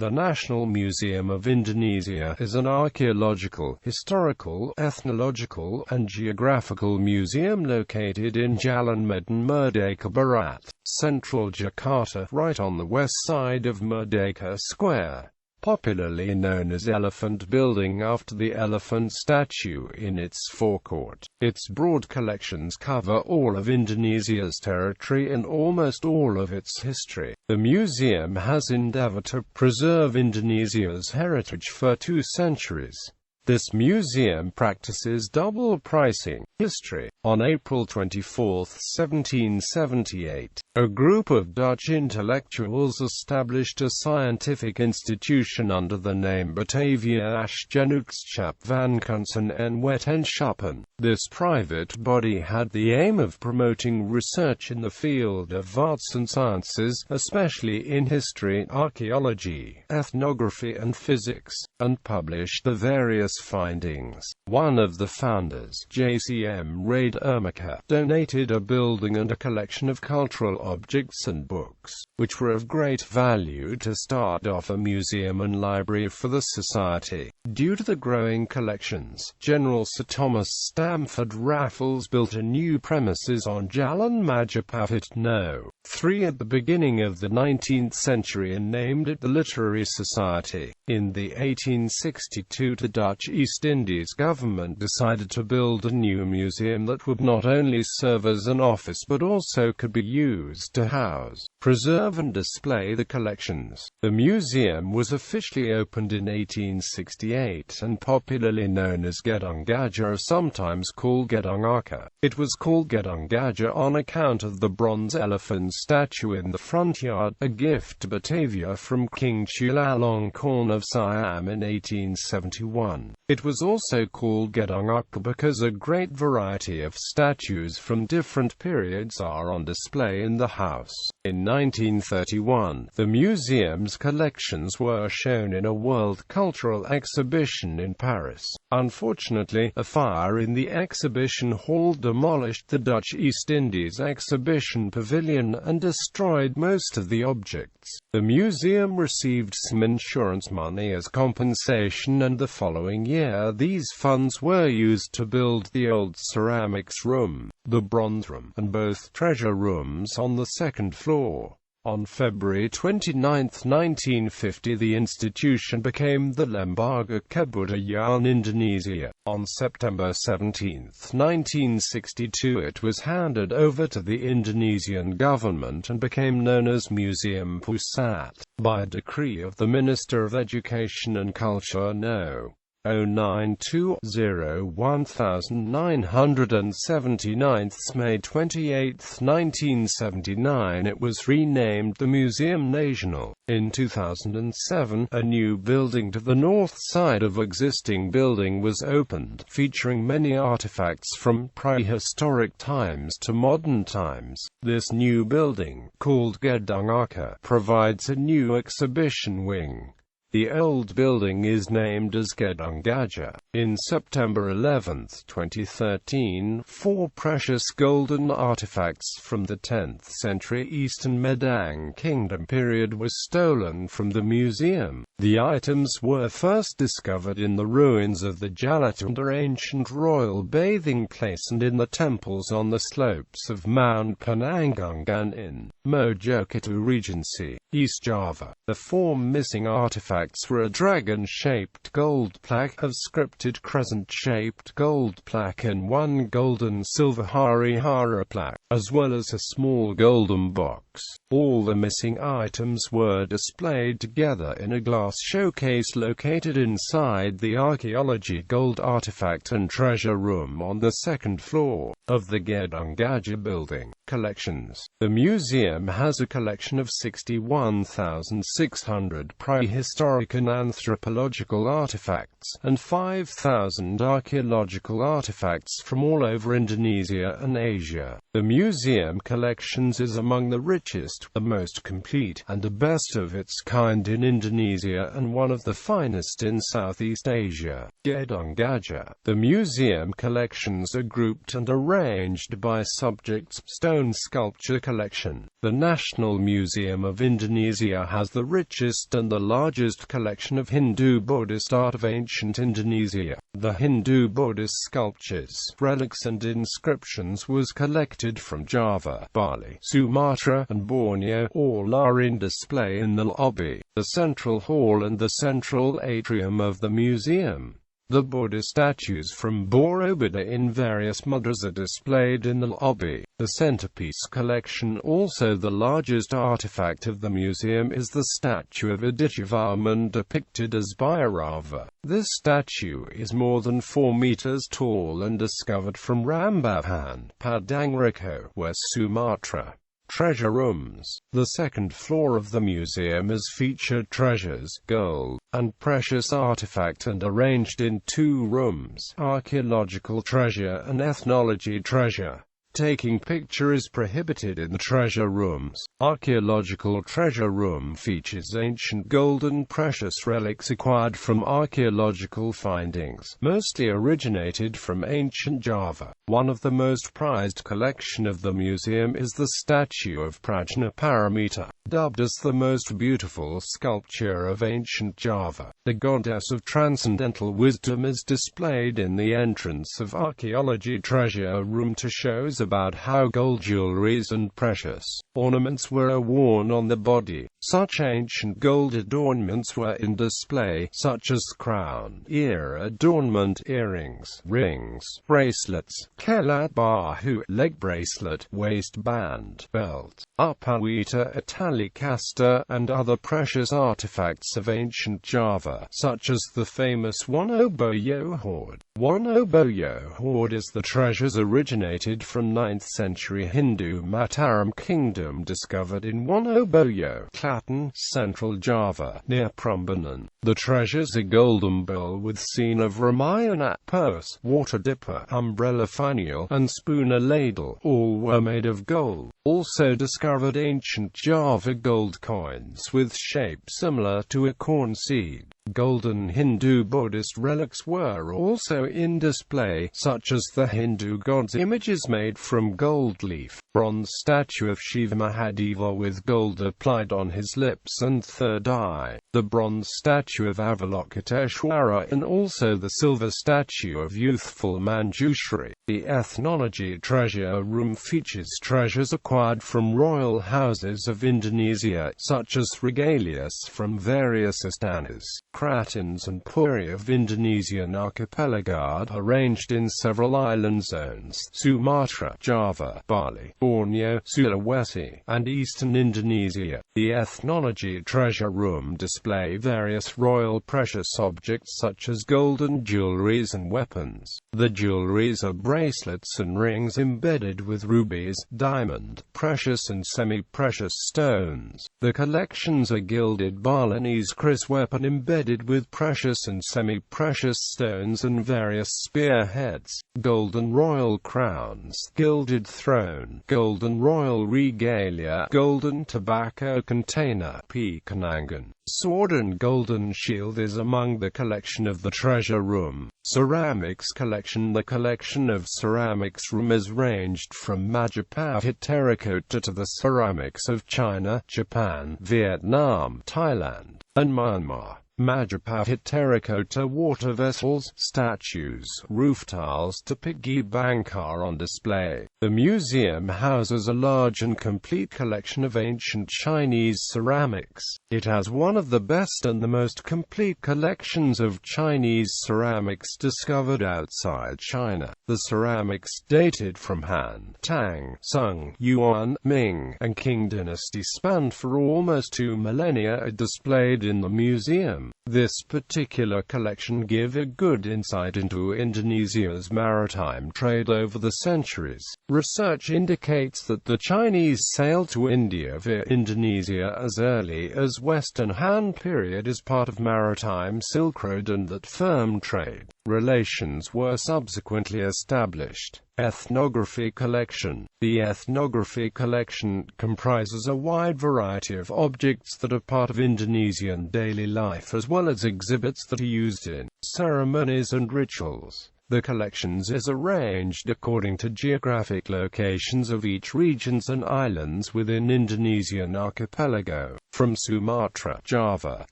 The National Museum of Indonesia is an archaeological, historical, ethnological, and geographical museum located in Jalan Medan Merdeka Barat, central Jakarta, right on the west side of Merdeka Square. Popularly known as Elephant Building after the elephant statue in its forecourt. Its broad collections cover all of Indonesia's territory and almost all of its history. The museum has endeavored to preserve Indonesia's heritage for 2 centuries. This museum practices double pricing. History. On April 24, 1778, a group of Dutch intellectuals established a scientific institution under the name Batavia-Genootschap van Kunsten en Wetenschappen. This private body had the aim of promoting research in the field of arts and sciences, especially in history, archaeology, ethnography and physics, and published the various findings. One of the founders, J.C.M. Raid Ermika, donated a building and a collection of cultural objects and books, which were of great value to start off a museum and library for the society. Due to the growing collections, General Sir Thomas Stamford Raffles built a new premises on Jalan Medan Merdeka No. 3 at the beginning of the 19th century and named it the Literary Society. In the 1862 the Dutch East Indies government decided to build a new museum that would not only serve as an office but also could be used to house, preserve and display the collections. The museum was officially opened in 1868 and popularly known as Gedung Gajah, or sometimes called Gedung Arca. It was called Gedung Gajah on account of the bronze elephant statue in the front yard, a gift to Batavia from King Chulalongkorn of Siam in 1871. It was also called Gedung Arca because a great variety of statues from different periods are on display in the house. In 1931, the museum's collections were shown in a World Cultural Exhibition in Paris. Unfortunately, a fire in the exhibition hall demolished the Dutch East Indies exhibition pavilion and destroyed most of the objects. The museum received some insurance money as compensation, and the following year these funds were used to build the old ceramics room, the bronze room, and both treasure rooms on the 2nd floor. On February 29, 1950, the institution became the Lembaga Kebudayaan Indonesia. On September 17, 1962, it was handed over to the Indonesian government and became known as Museum Pusat, by a decree of the Minister of Education and Culture No. 0920-1979, May 28, 1979. It was renamed the Museum Nasional. In 2007, a new building to the north side of existing building was opened, featuring many artifacts from prehistoric times to modern times. This new building, called Gedung Arca, provides a new exhibition wing. The old building is named as Gedung Gajah. In September 11, 2013, 4 precious golden artifacts from the 10th century Eastern Medang Kingdom period were stolen from the museum. The items were first discovered in the ruins of the Jalatunda ancient royal bathing place and in the temples on the slopes of Mount Penanggungan in Mojokerto Regency, East Java. The 4 missing artifacts were a dragon-shaped gold plaque, a scripted crescent-shaped gold plaque and 1 golden silver Harihara plaque, as well as a small golden box. All the missing items were displayed together in a glass showcase located inside the Archaeology Gold Artifact and Treasure Room on the 2nd floor of the Gedung Gajah building. Collections. The museum has a collection of 61,600 prehistoric and anthropological artifacts, and 5,000 archaeological artifacts from all over Indonesia and Asia. The museum collections is among the richest, the most complete, and the best of its kind in Indonesia and one of the finest in Southeast Asia. Gedung Gajah. The museum collections are grouped and arranged arranged by subjects. Stone sculpture collection. The National Museum of Indonesia has the richest and the largest collection of Hindu-Buddhist art of ancient Indonesia. The Hindu-Buddhist sculptures, relics and inscriptions was collected from Java, Bali, Sumatra, and Borneo. All are in display in the lobby, the central hall and the central atrium of the museum. The Buddha statues from Borobudur in various mudras are displayed in the lobby. The centerpiece collection, also the largest artifact of the museum, is the statue of Aditya Varman depicted as Bhairava. This statue is more than 4 meters tall and discovered from Rambahan, Padangriko, West Sumatra. Treasure rooms. The second floor of the museum is featured treasures, gold, and precious artifact and arranged in 2 rooms, archaeological treasure and ethnology treasure. Taking picture is prohibited in the treasure rooms. Archaeological treasure room features ancient gold and precious relics acquired from archaeological findings, mostly originated from ancient Java. One of the most prized collection of the museum is the statue of Prajnaparamita, dubbed as the most beautiful sculpture of ancient Java. The goddess of transcendental wisdom is displayed in the entrance of archaeology treasure room to shows about how gold jewelries and precious ornaments were worn on the body. Such ancient gold adornments were in display, such as crown, ear adornment, earrings, rings, bracelets, kelat bahu, leg bracelet, waistband, belt, upawita, italicasta, and other precious artifacts of ancient Java, such as the famous Wonoboyo hoard. Wonoboyo hoard is the treasures originated from 9th century Hindu Mataram Kingdom discovered in Wonoboyo, Klaten, Central Java, near Prambanan. The treasures a golden bowl with scene of Ramayana, purse, water dipper, umbrella finial, and spooner ladle, all were made of gold. Also discovered ancient Java gold coins with shape similar to a corn seed. Golden Hindu-Buddhist relics were also in display, such as the Hindu gods' images made from gold leaf, bronze statue of Shiva Mahadeva with gold applied on his lips and third eye, the bronze statue of Avalokiteshvara, and also the silver statue of youthful Manjushri. The ethnology treasure room features treasures acquired from royal houses of Indonesia, such as regalias from various istanas, kratons and puri of Indonesian archipelago, arranged in several island zones: Sumatra, Java, Bali, Borneo, Sulawesi, and eastern Indonesia. The ethnology treasure room display various royal precious objects such as golden jewelries and weapons. The jewelries are bracelets and rings embedded with rubies, diamond, precious and semi-precious stones. The collections are gilded Balinese kris weapon embedded with precious and semi-precious stones and various spearheads, golden royal crowns, gilded throne, golden royal regalia, golden tobacco container, pekanangan, sword and golden shield is among the collection of the treasure room. Ceramics collection. The collection of ceramics room is ranged from Majapahit terracotta to the ceramics of China, Japan, Vietnam, Thailand, and Myanmar. Majapahit terracotta water vessels, statues, roof tiles to piggy bank are on display. The museum houses a large and complete collection of ancient Chinese ceramics. It has one of the best and the most complete collections of Chinese ceramics discovered outside China. The ceramics dated from Han, Tang, Sung, Yuan, Ming, and Qing dynasty spanned for almost 2 millennia are displayed in the museum. This particular collection gives a good insight into Indonesia's maritime trade over the centuries. Research indicates that the Chinese sailed to India via Indonesia as early as Western Han period as part of maritime Silk Road, and that firm trade relations were subsequently established. Ethnography collection. The ethnography collection comprises a wide variety of objects that are part of Indonesian daily life as well as exhibits that are used in ceremonies and rituals. The collections is arranged according to geographic locations of each regions and islands within Indonesian archipelago, from Sumatra, Java,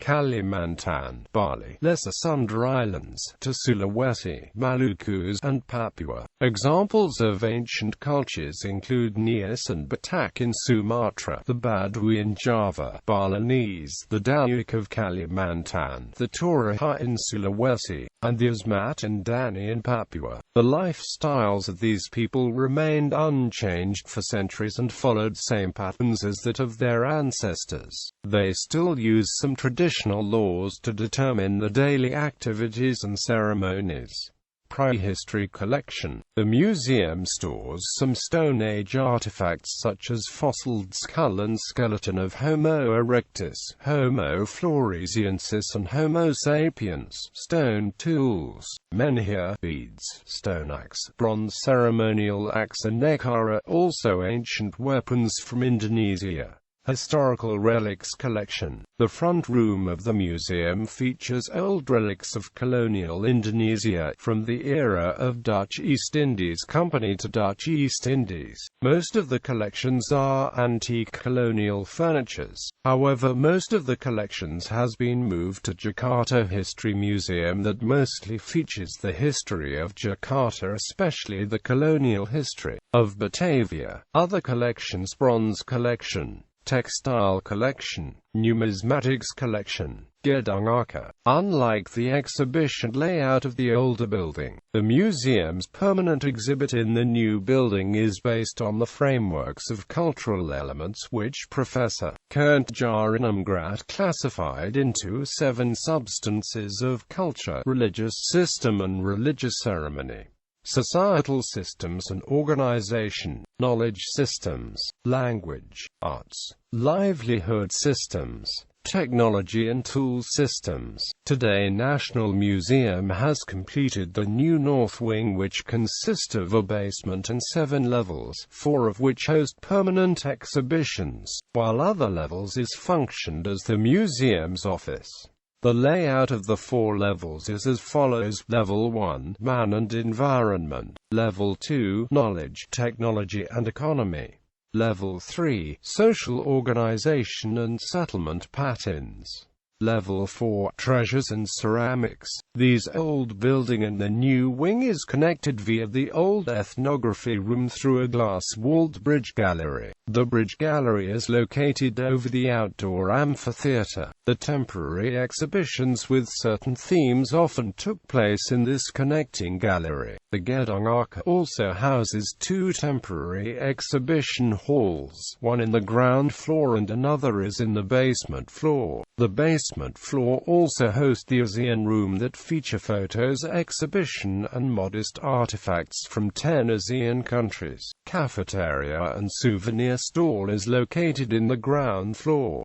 Kalimantan, Bali, Lesser Sunda Islands, to Sulawesi, Maluku, and Papua. Examples of ancient cultures include Nias and Batak in Sumatra, the Baduy in Java, Balinese, the Dayak of Kalimantan, the Toraja in Sulawesi, and the Asmat and Dani in Papua. The lifestyles of these people remained unchanged for centuries and followed same patterns as that of their ancestors. They still use some traditional laws to determine the daily activities and ceremonies. Prehistory collection. The museum stores some Stone Age artifacts such as fossiled skull and skeleton of Homo erectus, Homo floresiensis and Homo sapiens, stone tools, menhir, beads, stone axe, bronze ceremonial axe and nekara, also ancient weapons from Indonesia. Historical relics collection. The front room of the museum features old relics of colonial Indonesia, from the era of Dutch East Indies Company to Dutch East Indies. Most of the collections are antique colonial furnitures. However, most of the collections has been moved to Jakarta History Museum that mostly features the history of Jakarta, especially the colonial history of Batavia. Other collections: bronze collection, textile collection, numismatics collection, gedung arca. Unlike the exhibition layout of the older building, the museum's permanent exhibit in the new building is based on the frameworks of cultural elements which Professor Kurt Jarinamgrat classified into 7 substances of culture: religious system and religious ceremony, societal systems and organization, knowledge systems, language, arts, livelihood systems, technology and tool systems. Today, National Museum has completed the new North Wing, which consists of a basement and 7 levels, 4 of which host permanent exhibitions, while other levels is functioned as the museum's office. The layout of the 4 levels is as follows: Level 1, Man and Environment. Level 2, Knowledge, Technology and Economy. Level 3, Social Organization and Settlement Patterns. Level 4, Treasures and Ceramics. These old building and the new wing is connected via the old ethnography room through a glass-walled bridge gallery. The bridge gallery is located over the outdoor amphitheater. The temporary exhibitions with certain themes often took place in this connecting gallery. The gedung arca also houses 2 temporary exhibition halls, one in the ground floor and another is in the basement floor. The basement floor also hosts the ASEAN room that feature photos exhibition and modest artifacts from 10 ASEAN countries. Cafeteria and souvenir stall is located in the ground floor.